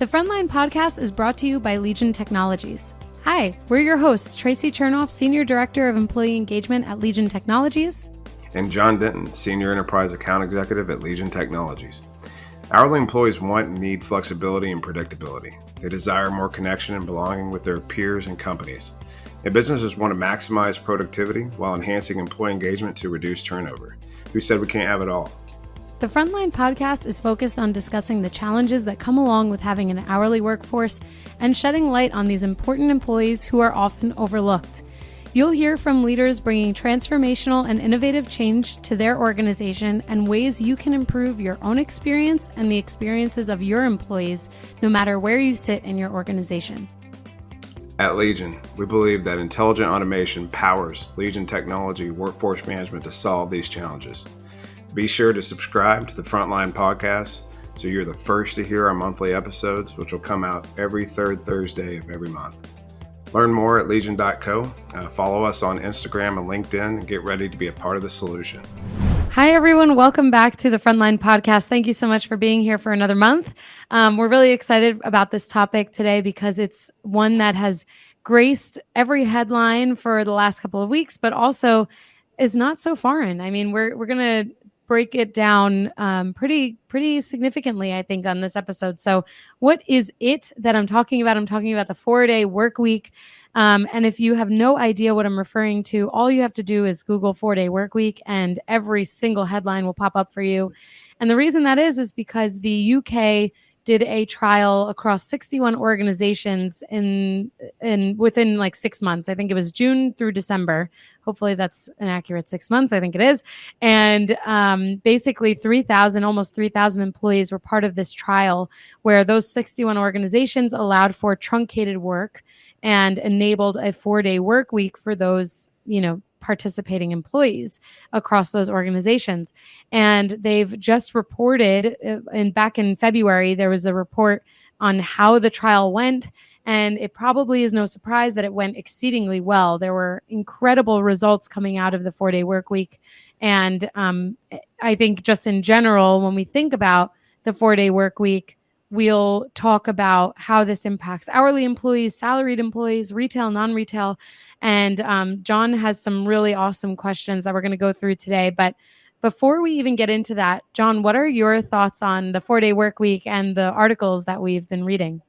The Frontline podcast is brought to you by Legion Technologies. Hi, we're your hosts, Tracy Chernoff, Senior Director of Employee Engagement at Legion Technologies. And John Denton, Senior Enterprise Account Executive at Legion Technologies. Hourly employees want and need flexibility and predictability. They desire more connection and belonging with their peers and companies. And businesses want to maximize productivity while enhancing employee engagement to reduce turnover. Who said we can't have it all? The Frontline podcast is focused on discussing the challenges that come along with having an hourly workforce and shedding light on these important employees who are often overlooked. You'll hear from leaders bringing transformational and innovative change to their organization and ways you can improve your own experience and the experiences of your employees, no matter where you sit in your organization. At Legion, we believe that intelligent automation powers Legion Technology workforce management to solve these challenges. Be sure to subscribe to the Frontline podcast so you're the first to hear our monthly episodes, which will come out every third Thursday of every month. Learn more at legion.co. Follow us on Instagram and LinkedIn and get ready to be a part of the solution. Hi, everyone. Welcome back to the Frontline podcast. Thank you so much for being here for another month. We're really excited about this topic today because it's one that has graced every headline for the last couple of weeks, but also is not so foreign. I mean, we're going to break it down pretty significantly, I think, on this episode. So what is it that I'm talking about? I'm talking about the 4-day work week. And if you have no idea what I'm referring to, all you have to do is Google 4-day work week and every single headline will pop up for you. And the reason that is because the UK did a trial across 61 organizations in within like 6 months. I think it was June through December. Hopefully that's an accurate 6 months. I think it is. And basically almost 3,000 employees were part of this trial where those 61 organizations allowed for truncated work and enabled a 4-day work week for those, participating employees across those organizations. And they've just reported, and back in February, there was a report on how the trial went. And it probably is no surprise that it went exceedingly well. There were incredible results coming out of the 4-day work week. And I think just in general, when we think about the 4-day work week, we'll talk about how this impacts hourly employees, salaried employees, retail, non-retail. And John has some really awesome questions that we're going to go through today. But before we even get into that, John, what are your thoughts on the 4-day work week and the articles that we've been reading?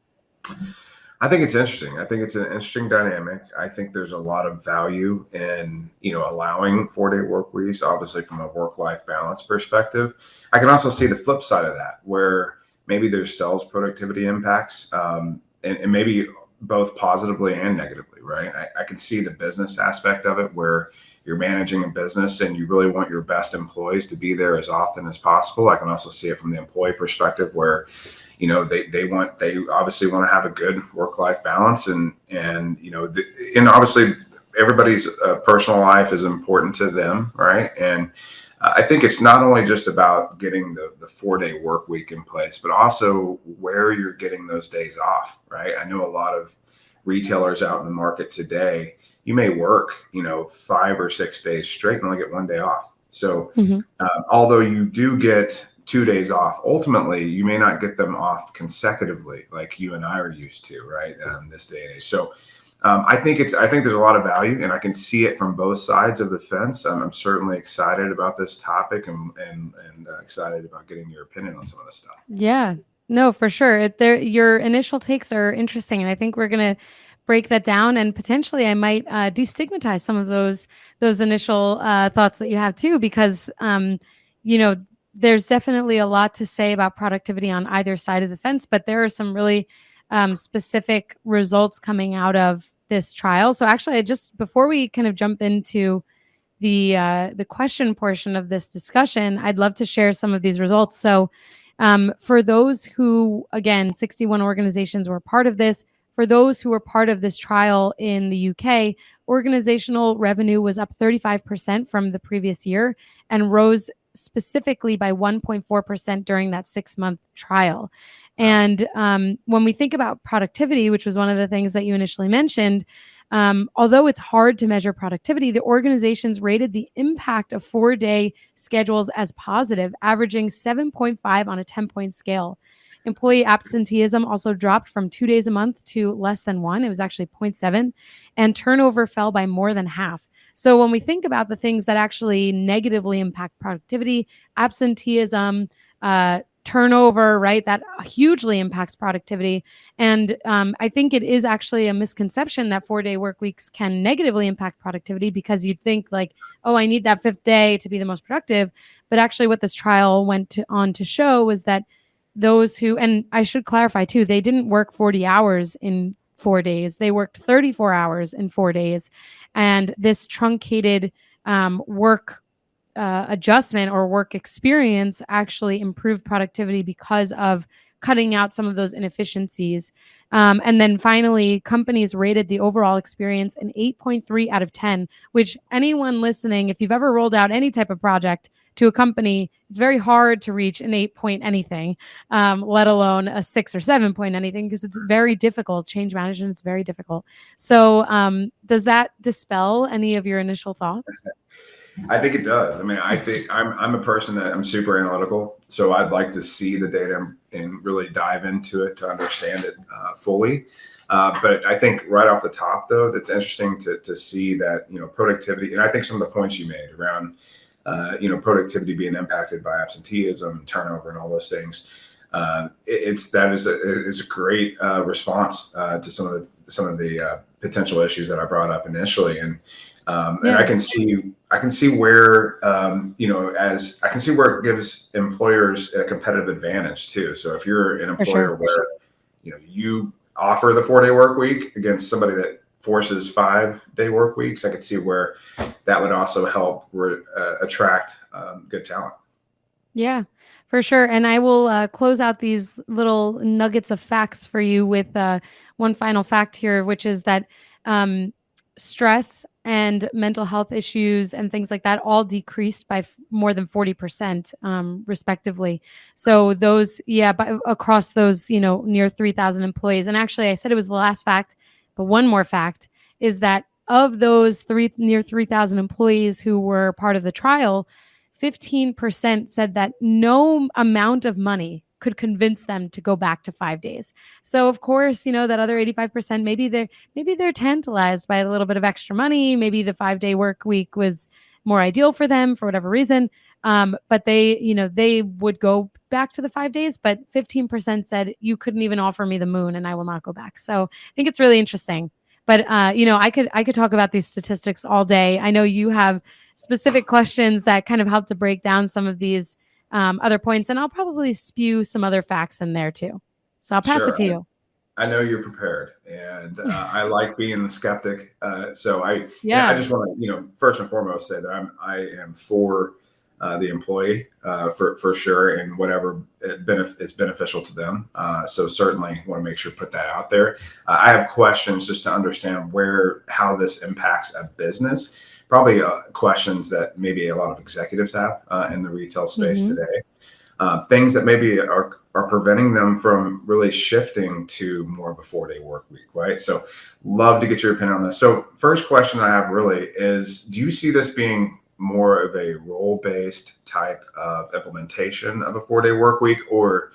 I think it's interesting. I think it's an interesting dynamic. I think there's a lot of value in, allowing 4-day work weeks, obviously from a work-life balance perspective. I can also see the flip side of that, where maybe there's sales productivity impacts, and maybe both positively and negatively, right? I can see the business aspect of it where you're managing a business and you really want your best employees to be there as often as possible. I can also see it from the employee perspective where, they obviously want to have a good work-life balance and obviously everybody's personal life is important to them, right? And I think it's not only just about getting the 4-day work week in place, but also where you're getting those days off, right? I know a lot of retailers out in the market today, you may work, 5 or 6 days straight and only get 1 day off. So although you do get 2 days off, ultimately, you may not get them off consecutively like you and I are used to, right? This day and age. So I think there's a lot of value, and I can see it from both sides of the fence. I'm certainly excited about this topic and excited about getting your opinion on some of this stuff. Yeah, no, for sure. Your initial takes are interesting, and I think we're going to break that down, and potentially I might destigmatize some of those initial thoughts that you have too, because there's definitely a lot to say about productivity on either side of the fence, but there are some really specific results coming out of this trial. So actually, before we kind of jump into the question portion of this discussion, I'd love to share some of these results. So for those who, again, 61 organizations were part of this, for those who were part of this trial in the UK, organizational revenue was up 35% from the previous year and rose specifically by 1.4% during that 6-month trial. And when we think about productivity, which was one of the things that you initially mentioned, although it's hard to measure productivity, the organizations rated the impact of 4-day schedules as positive, averaging 7.5 on a 10-point scale. Employee absenteeism also dropped from 2 days a month to less than one. It was actually 0.7, and turnover fell by more than half. So when we think about the things that actually negatively impact productivity, absenteeism, turnover, right? That hugely impacts productivity. And I think it is actually a misconception that 4-day work weeks can negatively impact productivity, because you'd think like, oh, I need that fifth day to be the most productive. But actually, what this trial on to show was that those who, and I should clarify too, they didn't work 40 hours in 4 days. They worked 34 hours in 4 days. And this truncated work adjustment or work experience actually improved productivity because of cutting out some of those inefficiencies. And then finally, companies rated the overall experience an 8.3 out of 10, which anyone listening, if you've ever rolled out any type of project to a company, it's very hard to reach an 8 point anything, let alone a 6 or 7 point anything, because it's very difficult. Change management is very difficult. So does that dispel any of your initial thoughts? I think it does. I mean, I think I'm a person that I'm super analytical, so I'd like to see the data and really dive into it to understand it fully. But I think right off the top, though, that's interesting to see that, productivity, and I think some of the points you made around productivity being impacted by absenteeism, turnover, and all those things. That is a great response to some of the potential issues that I brought up initially, and Yeah, I can see where as I can see where it gives employers a competitive advantage too. So if you're an for sure. employer where you offer the 4-day work week against somebody that forces 5-day work weeks, I could see where that would also help attract good talent. Yeah, for sure. And I will close out these little nuggets of facts for you with one final fact here, which is that um, stress and mental health issues and things like that all decreased by more than 40%, respectively. So those, yeah, across those, near 3,000 employees. And actually, I said it was the last fact, but one more fact is that of those near 3,000 employees who were part of the trial, 15% said that no amount of money could convince them to go back to 5 days. So of course, that other 85%, maybe they're tantalized by a little bit of extra money. Maybe the 5-day work week was more ideal for them for whatever reason. But they would go back to the 5 days, but 15% said you couldn't even offer me the moon and I will not go back. So I think it's really interesting. But I could talk about these statistics all day. I know you have specific questions that kind of help to break down some of these other points, and I'll probably spew some other facts in there too. So I'll pass it Sure. to you. I know you're prepared, and I like being the skeptic. I Yeah, just want to, first and foremost, say that I am for the employee for sure, and whatever is beneficial to them. So certainly want to make sure put that out there. I have questions just to understand how this impacts a business. Probably questions that maybe a lot of executives have in the retail space hmm today. Things that maybe are preventing them from really shifting to more of a 4-day work week, right? So, love to get your opinion on this. So, first question I have really is: do you see this being more of a role-based type of implementation of a 4-day work week, or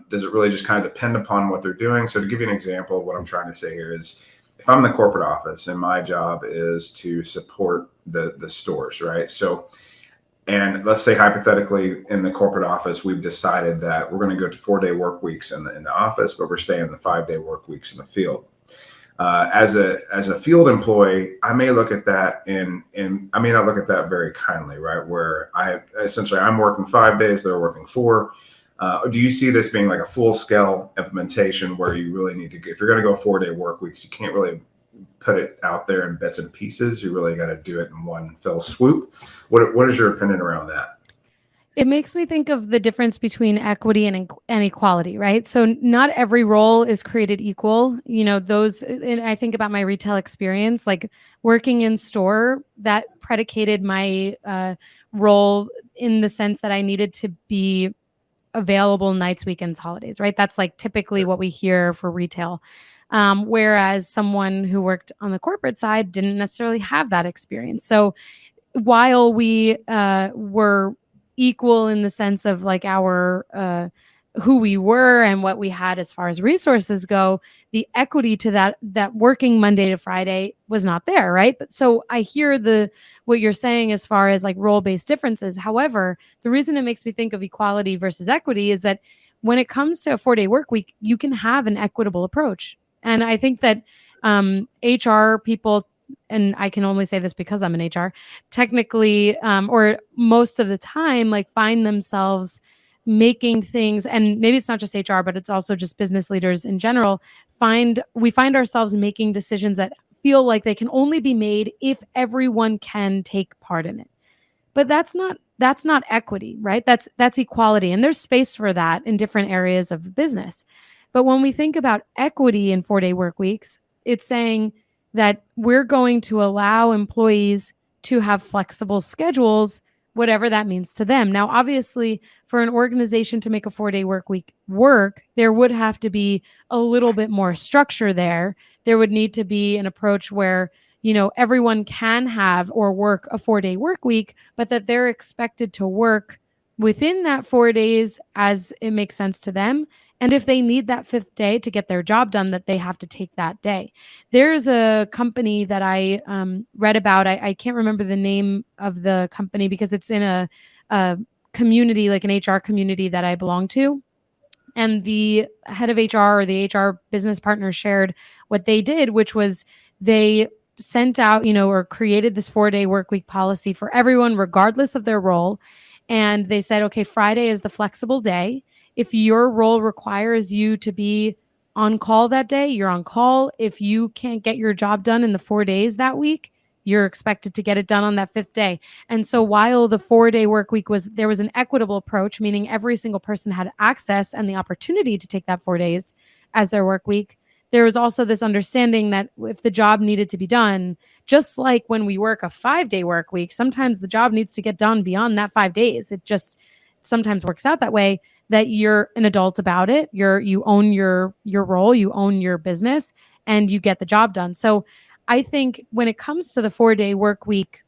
does it really just kind of depend upon what they're doing? So, to give you an example of what I'm trying to say here is, if I'm in the corporate office and my job is to support the stores, right? So and let's say hypothetically in the corporate office, we've decided that we're going to go to 4-day work weeks in the office, but we're staying the 5-day work weeks in the field. As a field employee, I may look at that and I may not look at that very kindly, right? Where I'm working 5 days, they're working 4. Do you see this being like a full scale implementation where you really need to, if you're going to go 4-day work weeks, you can't really put it out there in bits and pieces. You really got to do it in one fell swoop. What is your opinion around that? It makes me think of the difference between equity and equality, right? So not every role is created equal. And I think about my retail experience, like working in store, that predicated my role in the sense that I needed to be available nights, weekends, holidays, right? That's like typically what we hear for retail. Whereas someone who worked on the corporate side didn't necessarily have that experience. So while we were equal in the sense of like our who we were and what we had as far as resources go, the equity to that working Monday to Friday was not there, right? But so I hear what you're saying as far as like role-based differences. However, the reason it makes me think of equality versus equity is that when it comes to a 4-day work week, you can have an equitable approach. And I think that HR people, and I can only say this because I'm in HR, technically, or most of the time, like find themselves making things, and maybe it's not just HR, but it's also just business leaders in general, we find ourselves making decisions that feel like they can only be made if everyone can take part in it. But that's not equity, right? That's equality, and there's space for that in different areas of business. But when we think about equity in 4-day work weeks, it's saying that we're going to allow employees to have flexible schedules, whatever that means to them. Now, obviously, for an organization to make a 4-day work week work, there would have to be a little bit more structure there. There would need to be an approach where everyone can have or work a 4-day work week, but that they're expected to work within that 4 days as it makes sense to them. And if they need that fifth day to get their job done, that they have to take that day. There's a company that I read about. I can't remember the name of the company because it's in a community, like an HR community that I belong to. And the head of HR or the HR business partner shared what they did, which was they sent out, or created this 4-day work week policy for everyone, regardless of their role. And they said, okay, Friday is the flexible day. If your role requires you to be on call that day, you're on call. If you can't get your job done in the 4 days that week, you're expected to get it done on that fifth day. And so while the 4-day work week there was an equitable approach, meaning every single person had access and the opportunity to take that 4 days as their work week, there was also this understanding that if the job needed to be done, just like when we work a 5-day work week, sometimes the job needs to get done beyond that 5 days. It just sometimes works out that way, that you're an adult about it. You own your role, you own your business, and you get the job done. So I think when it comes to the 4-day work week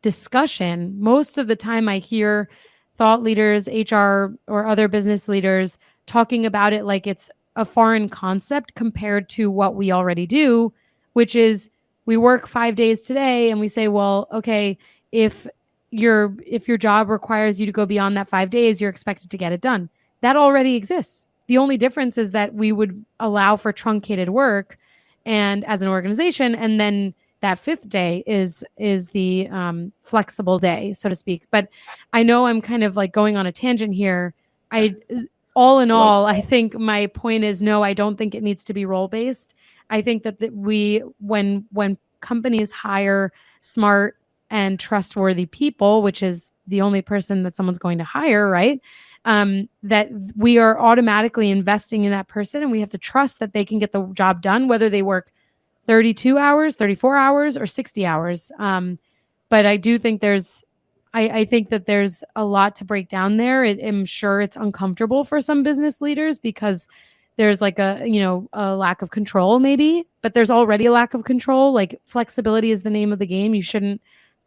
discussion, most of the time I hear thought leaders, HR, or other business leaders talking about it like it's a foreign concept compared to what we already do, which is we work 5 days today and we say, well, okay, if your job requires you to go beyond that 5 days, you're expected to get it done. That already exists. The only difference is that we would allow for truncated work and as an organization, and then that fifth day is the flexible day, so to speak. But I know I'm kind of like going on a tangent here. All in all, I think my point is no, I don't think it needs to be role based. I think that when companies hire smart and trustworthy people, which is the only person that someone's going to hire, right? That we are automatically investing in that person, and we have to trust that they can get the job done, whether they work 32 hours, 34 hours, or 60 hours. But I do think I think that there's a lot to break down there. I'm sure it's uncomfortable for some business leaders because there's like a lack of control maybe, but there's already a lack of control. Like flexibility is the name of the game.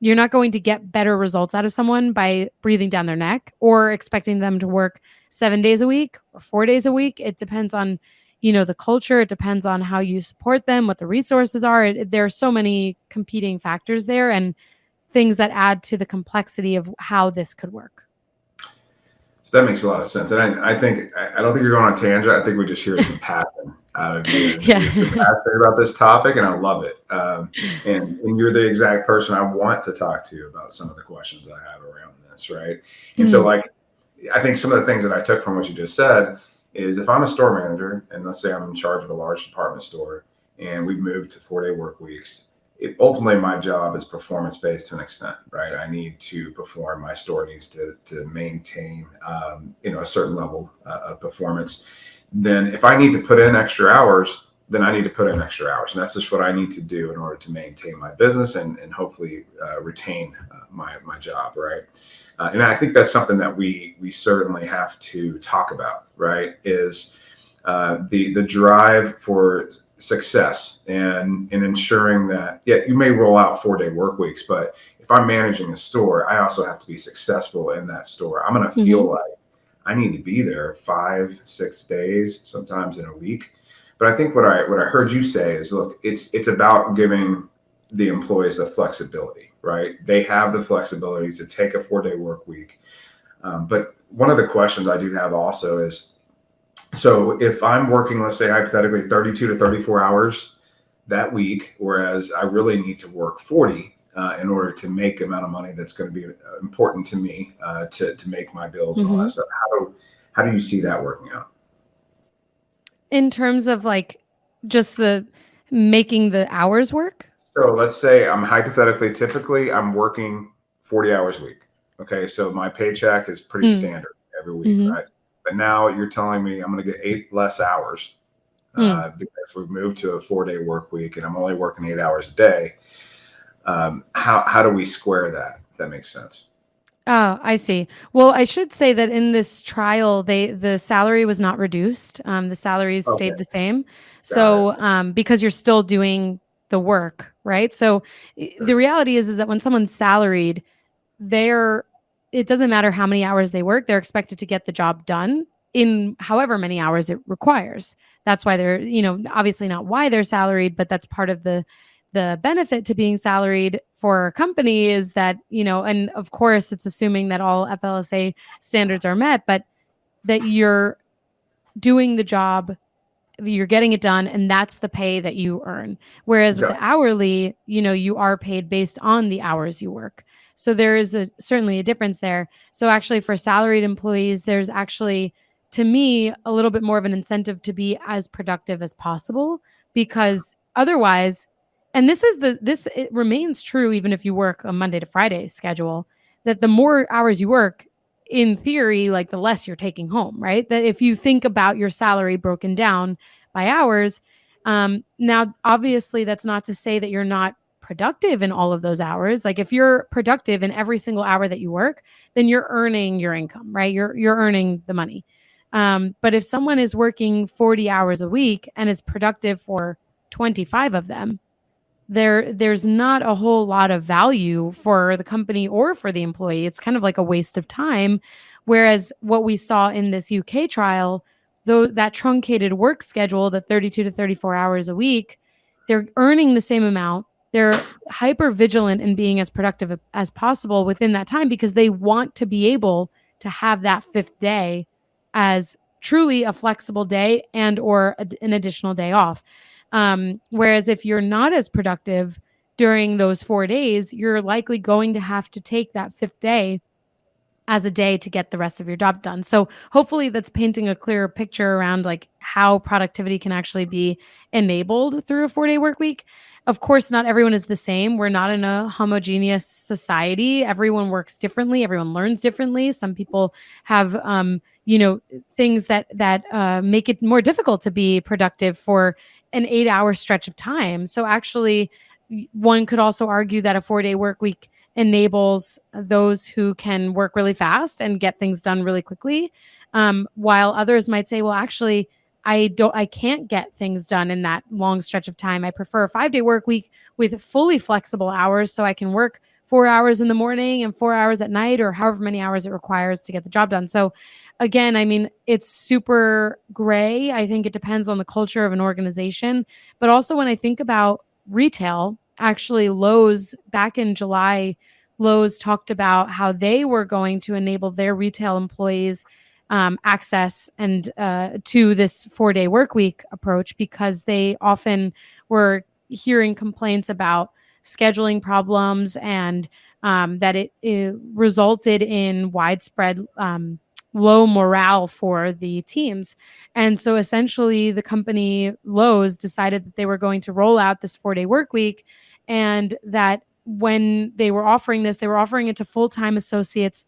You're not going to get better results out of someone by breathing down their neck or expecting them to work 7 days a week or 4 days a week. It depends on, the culture. It depends on how you support them, what the resources are. There are so many competing factors there and things that add to the complexity of how this could work. So that makes a lot of sense. And I think, I don't think you're going on a tangent. I think we just hear some passion out of you. Yeah. You're passionate about this topic, and I love it. And you're the exact person I want to talk to about some of the questions I have around this, right? And so, like, I think some of the things that I took from what you just said is if I'm a store manager, and let's say I'm in charge of a large department store, and we've moved to 4-day work weeks, ultimately my job is performance based to an extent, right? I need to perform. My store needs to maintain, a certain level of performance. Then if I need to put in extra hours, then I need to put in extra hours, and that's just what I need to do in order to maintain my business and hopefully retain my job, right? And I think that's something that we certainly have to talk about, right? Is the drive for success and ensuring that, yeah, you may roll out 4-day work weeks, but if I'm managing a store, I also have to be successful in that store. I'm going to feel like I need to be there 5, 6 days, sometimes in a week. But I think what I heard you say is, look, it's about giving the employees the flexibility, right? They have the flexibility to take a 4-day work week. But one of the questions I do have also is, so if I'm working, let's say hypothetically 32 to 34 hours that week, whereas I really need to work 40 in order to make the amount of money that's going to be important to me to make my bills and all that stuff. How do you see that working out? In terms of like just the making the hours work? So let's say typically I'm working 40 hours a week. Okay, so my paycheck is pretty standard every week, right? But now you're telling me I'm going to get 8 less hours because we've moved to a 4-day work week and I'm only working 8 hours a day. How do we square that? If that makes sense. Oh, I see. Well, I should say that in this trial, the salary was not reduced. The salaries stayed the same. So, because you're still doing the work, right? So, the reality is that when someone's salaried, it doesn't matter how many hours they work, they're expected to get the job done in however many hours it requires. That's why they're, obviously not why they're salaried, but that's part of the benefit to being salaried for a company is that, and of course it's assuming that all FLSA standards are met, but that you're doing the job, you're getting it done, and that's the pay that you earn. Whereas with the hourly, you are paid based on the hours you work. So there is certainly a difference there. So actually for salaried employees, there's actually, to me, a little bit more of an incentive to be as productive as possible, because otherwise, and it remains true even if you work a Monday to Friday schedule, that the more hours you work, in theory, like the less you're taking home, right? That if you think about your salary broken down by hours, now obviously that's not to say that you're not productive in all of those hours. Like if you're productive in every single hour that you work, then you're earning your income, right? You're earning the money. But if someone is working 40 hours a week and is productive for 25 of them, there's not a whole lot of value for the company or for the employee. It's kind of like a waste of time. Whereas what we saw in this UK trial, though, that truncated work schedule, the 32 to 34 hours a week, they're earning the same amount. They're hyper vigilant in being as productive as possible within that time because they want to be able to have that 5th day as truly a flexible day and or an additional day off. Whereas if you're not as productive during those 4 days, you're likely going to have to take that 5th day as a day to get the rest of your job done. So hopefully that's painting a clearer picture around like how productivity can actually be enabled through a 4-day work week. Of course, not everyone is the same. We're not in a homogeneous society. Everyone works differently. Everyone learns differently. Some people have, things that make it more difficult to be productive for an 8-hour stretch of time. So actually, one could also argue that a 4-day work week enables those who can work really fast and get things done really quickly, while others might say, well, actually, I can't get things done in that long stretch of time. I prefer a 5-day work week with fully flexible hours so I can work 4 hours in the morning and 4 hours at night, or however many hours it requires to get the job done. So again, I mean, it's super gray. I think it depends on the culture of an organization. But also when I think about retail, actually Lowe's, back in July, Lowe's talked about how they were going to enable their retail employees access and to this 4-day work week approach, because they often were hearing complaints about scheduling problems and that it resulted in widespread low morale for the teams. And so essentially the company Lowe's decided that they were going to roll out this 4-day work week, and that when they were offering this, they were offering it to full-time associates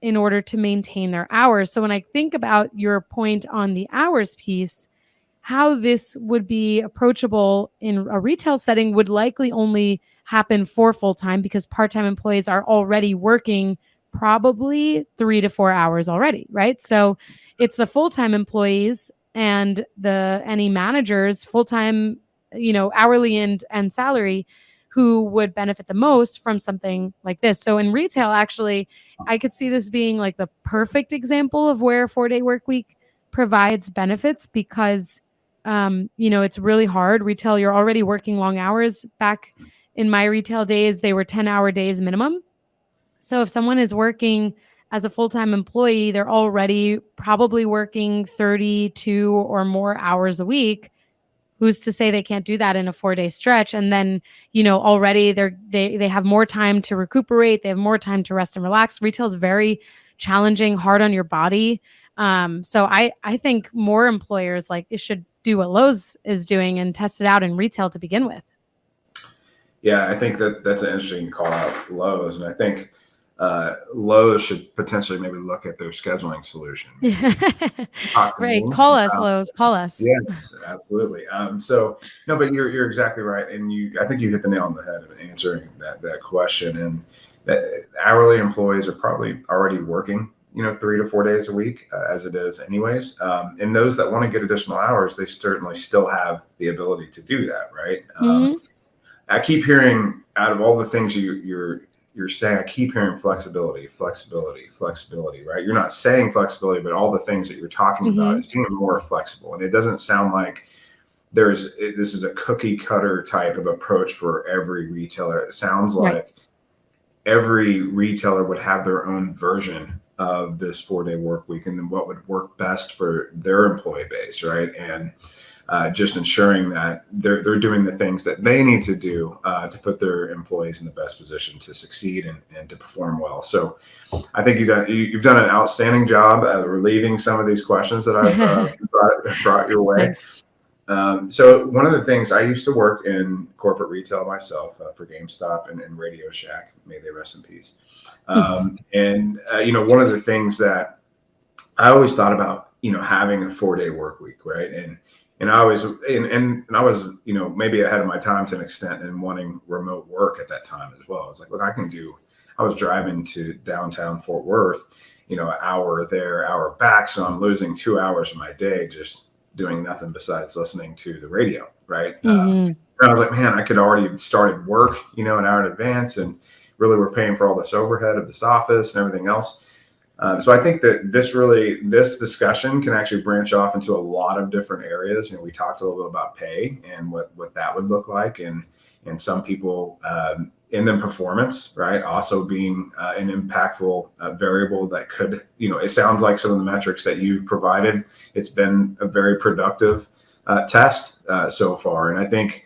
in order to maintain their hours. So when I think about your point on the hours piece, how this would be approachable in a retail setting would likely only happen for full-time, because part-time employees are already working probably 3 to 4 hours already, right? So it's the full-time employees and any managers, full-time, hourly and salary, who would benefit the most from something like this. So in retail, actually, I could see this being like the perfect example of where 4-day work week provides benefits because it's really hard. Retail, you're already working long hours. Back in my retail days, they were 10-hour days minimum. So if someone is working as a full-time employee, they're already probably working 32 or more hours a week. Who's to say they can't do that in a 4-day stretch? And then, already they have more time to recuperate. They have more time to rest and relax. Retail is very challenging, hard on your body. So I think more employers like it should do what Lowe's is doing and test it out in retail to begin with. Yeah, I think that's an interesting call out, Lowe's, and I think Lowe's should potentially maybe look at their scheduling solution. Talk to Right. me Call us, about. Lowe's. Call us. Yes, absolutely. So no, but you're exactly right, and I think you hit the nail on the head in answering that question. And that hourly employees are probably already working, 3 to 4 days a week as it is, anyways. And those that want to get additional hours, they certainly still have the ability to do that, right? Mhm. I keep hearing out of all the things you're saying, I keep hearing flexibility, right? You're not saying flexibility, but all the things that you're talking about Mhm. is being more flexible. And it doesn't sound like this is a cookie cutter type of approach for every retailer. It sounds Right. like every retailer would have their own version of this 4-day work week and then what would work best for their employee base, right? And just ensuring that they're doing the things that they need to do to put their employees in the best position to succeed and to perform well. So I think you've done an outstanding job of relieving some of these questions that I've brought your way. Thanks. So one of the things, I used to work in corporate retail myself for GameStop and Radio Shack. May they rest in peace. And one of the things that I always thought about, having a 4-day work week, right? And I always and I was, maybe ahead of my time to an extent and wanting remote work at that time as well. I was like, look, I was driving to downtown Fort Worth, an hour there, hour back. So I'm losing 2 hours of my day just doing nothing besides listening to the radio, right? And I was like, man, I could already started work, an hour in advance, and really we're paying for all this overhead of this office and everything else. So I think that this discussion can actually branch off into a lot of different areas. We talked a little bit about pay and what that would look like, and some people, and then performance, right? Also being an impactful variable that could, it sounds like some of the metrics that you've provided, it's been a very productive test so far. And I think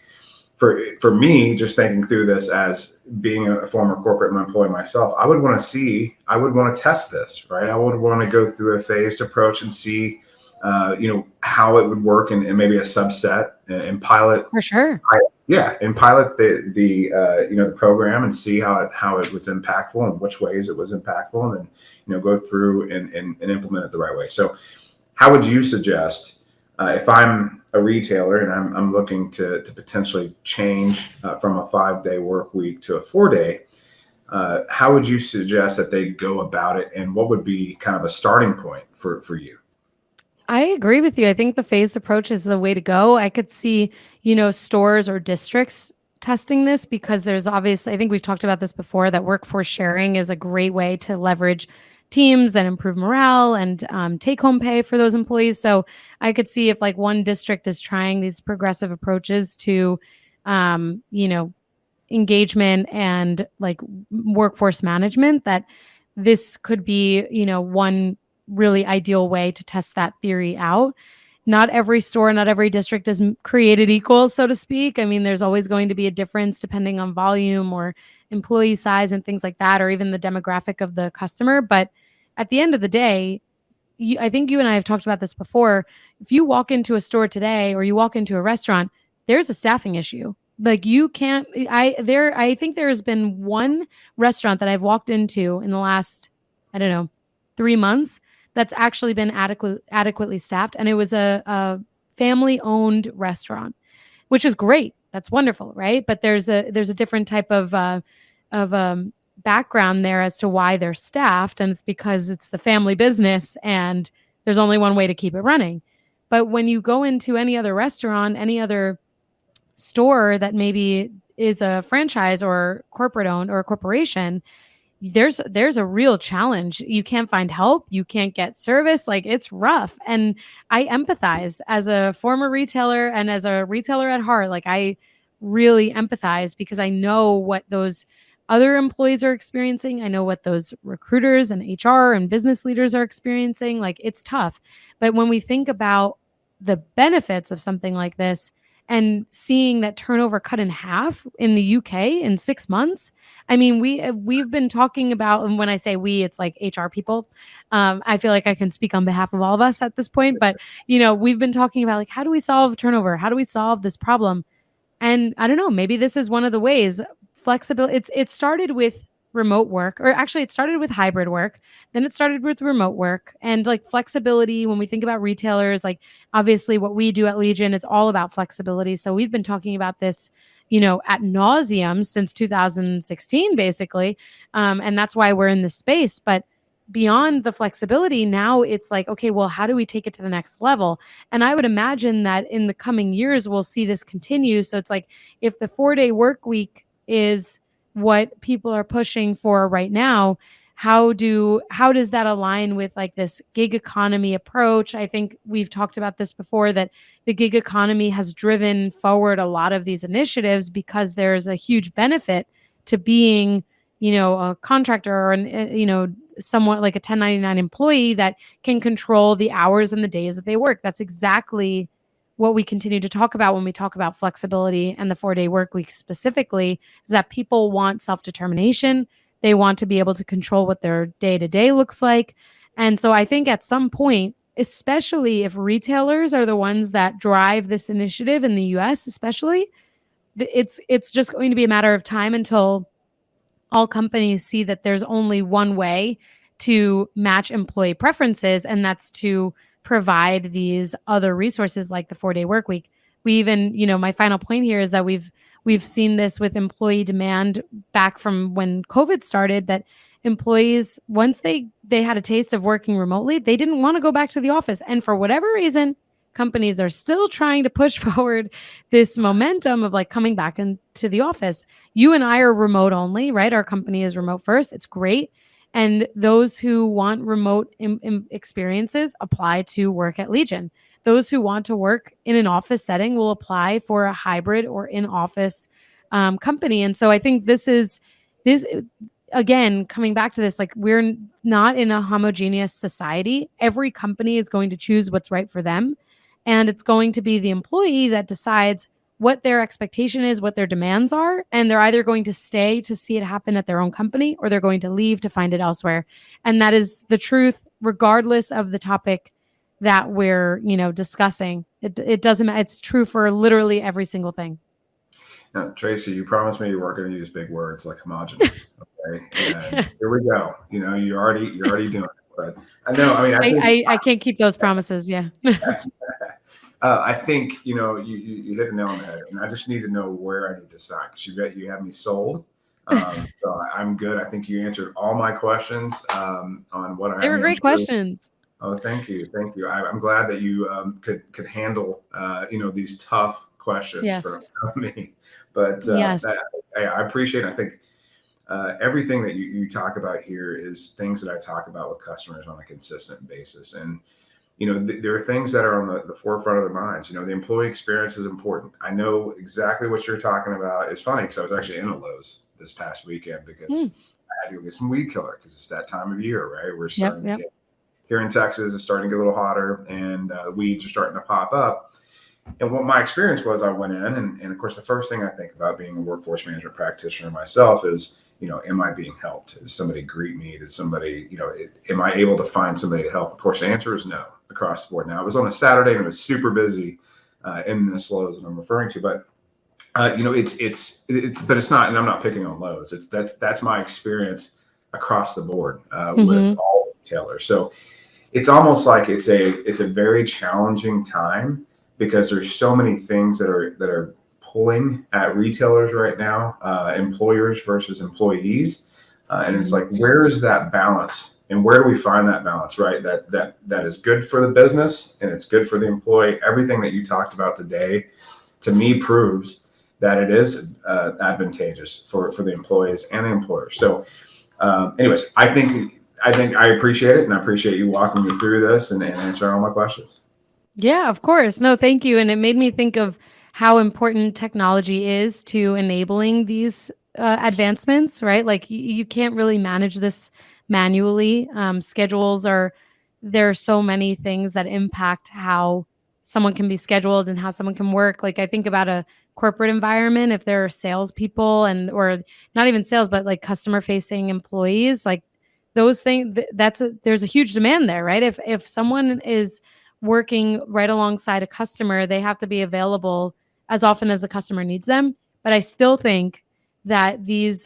for me, just thinking through this as being a former corporate employee myself, I would want to test this, right? I would want to go through a phased approach and see, how it would work and maybe a subset and pilot. For sure. And pilot the program and see how it was impactful and which ways it was impactful, and then, go through and implement it the right way. So how would you suggest, if I'm a retailer and I'm looking to potentially change from a 5-day work week to a 4-day, how would you suggest that they go about it, and what would be kind of a starting point for you? I agree with you. I think the phased approach is the way to go. I could see, stores or districts testing this because there's obviously, I think we've talked about this before, that workforce sharing is a great way to leverage teams and improve morale and take home pay for those employees. So I could see if like one district is trying these progressive approaches to, um, you know, engagement and like workforce management, that this could be, one really ideal way to test that theory out. Not every store, not every district is created equal, so to speak. I mean, there's always going to be a difference depending on volume or employee size and things like that, or even the demographic of the customer. But at the end of the day, I think you and I have talked about this before. If you walk into a store today or you walk into a restaurant, there's a staffing issue. Like you can't, I think there's been one restaurant that I've walked into in the last, I don't know, 3 months that's actually been adequately staffed. And it was a family owned restaurant, which is great. That's wonderful. Right. But there's a different type of background there as to why they're staffed. And it's because it's the family business and there's only one way to keep it running. But when you go into any other restaurant, any other store that maybe is a franchise or corporate owned or a corporation, there's a real challenge. You can't find help, you can't get service, like it's rough. And I empathize as a former retailer and as a retailer at heart. Like I really empathize because I know what those other employees are experiencing. I know what those recruiters and HR and business leaders are experiencing. Like it's tough. But when we think about the benefits of something like this and seeing that turnover cut in half in the UK in 6 months, I mean, we've been talking about, and when I say we, it's like HR people. I feel like I can speak on behalf of all of us at this point, but we've been talking about like, how do we solve turnover? How do we solve this problem? And I don't know, maybe this is one of the ways. Flexibility. It started with remote work, or actually it started with hybrid work. Then it started with remote work and like flexibility. When we think about retailers, like obviously what we do at Legion is all about flexibility. So we've been talking about this, at nauseum since 2016, basically. And that's why we're in this space. But beyond the flexibility, now it's like, okay, well, how do we take it to the next level? And I would imagine that in the coming years, we'll see this continue. So it's like if the 4-day work week is what people are pushing for right now, how does that align with like this gig economy approach? I think we've talked about this before, that the gig economy has driven forward a lot of these initiatives because there's a huge benefit to being, a contractor or somewhat like a 1099 employee that can control the hours and the days that they work. That's exactly what we continue to talk about when we talk about flexibility and the 4-day work week specifically, is that people want self-determination. They want to be able to control what their day-to-day looks like. And so I think at some point, especially if retailers are the ones that drive this initiative in the US, especially, it's just going to be a matter of time until all companies see that there's only one way to match employee preferences, and that's to provide these other resources like the 4-day work week. We even, my final point here is that we've seen this with employee demand back from when COVID started, that employees, once they had a taste of working remotely, they didn't want to go back to the office. And for whatever reason, companies are still trying to push forward this momentum of like coming back into the office. You and I are remote only, right? Our company is remote first. It's great. And those who want remote experiences apply to work at Legion. Those who want to work in an office setting will apply for a hybrid or in-office company. And so I think this again, coming back to this, like we're not in a homogeneous society. Every company is going to choose what's right for them. And it's going to be the employee that decides what their expectation is, what their demands are. And they're either going to stay to see it happen at their own company, or they're going to leave to find it elsewhere. And that is the truth, regardless of the topic that we're, discussing. It doesn't matter. It's true for literally every single thing. Now, Tracy, you promised me you weren't going to use big words like homogenous. Okay, and here we go. You're already doing it. But I know. I mean, I can't keep those promises. Yeah. I think you hit the nail on the head, and I just need to know where I need to sign, because you have me sold. So I'm good. I think you answered all my questions on what I. They were great questions. Oh, thank you. I'm glad that you could handle these tough questions from me. But yes. I appreciate it. I think everything that you talk about here is things that I talk about with customers on a consistent basis. And there are things that are on the forefront of their minds. The employee experience is important. I know exactly what you're talking about. It's funny because I was actually in a Lowe's this past weekend because I had to go get some weed killer, because it's that time of year, right? We're starting to get, here in Texas, it's starting to get a little hotter, and weeds are starting to pop up. And what my experience was, I went in, and of course, the first thing I think about being a workforce management practitioner myself is, am I being helped? Does somebody greet me? Does somebody, am I able to find somebody to help? Of course, the answer is no across the board. Now, it was on a Saturday and it was super busy in this Lowe's that I'm referring to, but but it's not, and I'm not picking on Lowe's. That's my experience across the board with all retailers. So it's almost like it's a very challenging time, because there's so many things that are pulling at retailers right now, employers versus employees. And it's like, where is that balance, and where do we find that balance, right? That is good for the business and it's good for the employee. Everything that you talked about today, to me, proves that it is advantageous for the employees and the employers. So, anyways, I think I appreciate it, and I appreciate you walking me through this and answering all my questions. Yeah, of course. No, thank you. And it made me think of how important technology is to enabling these advancements, right? Like you can't really manage this manually. Schedules are, there are so many things that impact how someone can be scheduled and how someone can work. Like I think about a corporate environment, if there are salespeople and, or not even sales, but like customer facing employees, like those things, there's a huge demand there, right? If someone is working right alongside a customer, they have to be available as often as the customer needs them. But I still think that these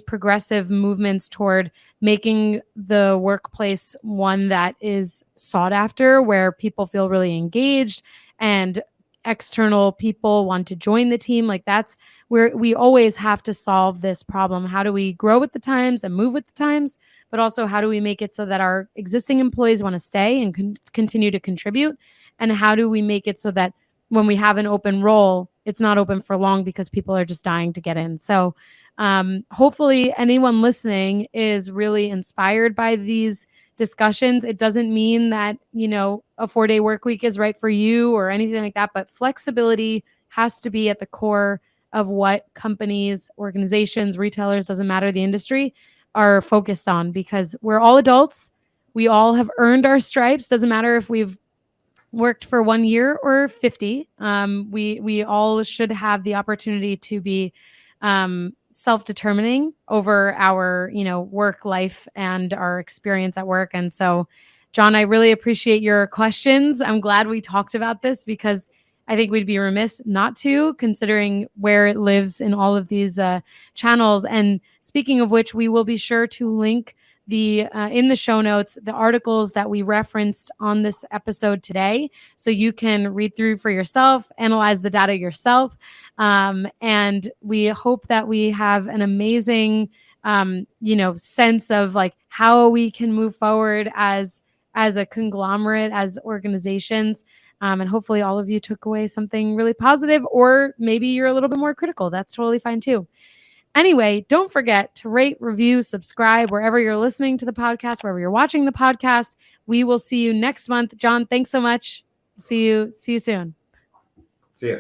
progressive movements toward making the workplace one that is sought after, where people feel really engaged and external people want to join the team, like that's where we always have to solve this problem. How do we grow with the times and move with the times, but also how do we make it so that our existing employees want to stay and continue to contribute? And how do we make it so that when we have an open role, it's not open for long because people are just dying to get in? So hopefully anyone listening is really inspired by these discussions. It doesn't mean that, you know, a 4-day work week is right for you or anything like that, but flexibility has to be at the core of what companies, organizations, retailers, doesn't matter the industry, are focused on, because we're all adults. We all have earned our stripes. Doesn't matter if we've worked for 1 year or 50. We all should have the opportunity to be self-determining over our, you know, work life and our experience at work. And so, John, I really appreciate your questions. I'm glad we talked about this because I think we'd be remiss not to, considering where it lives in all of these channels. And speaking of which, we will be sure to link the in the show notes the articles that we referenced on this episode today, so you can read through for yourself, analyze the data yourself, and we hope that we have an amazing sense of like how we can move forward as a conglomerate, as organizations. And hopefully all of you took away something really positive, or maybe you're a little bit more critical. That's totally fine too. Anyway, don't forget to rate, review, subscribe wherever you're listening to the podcast, wherever you're watching the podcast. We will see you next month. John, thanks so much. See you soon. See ya.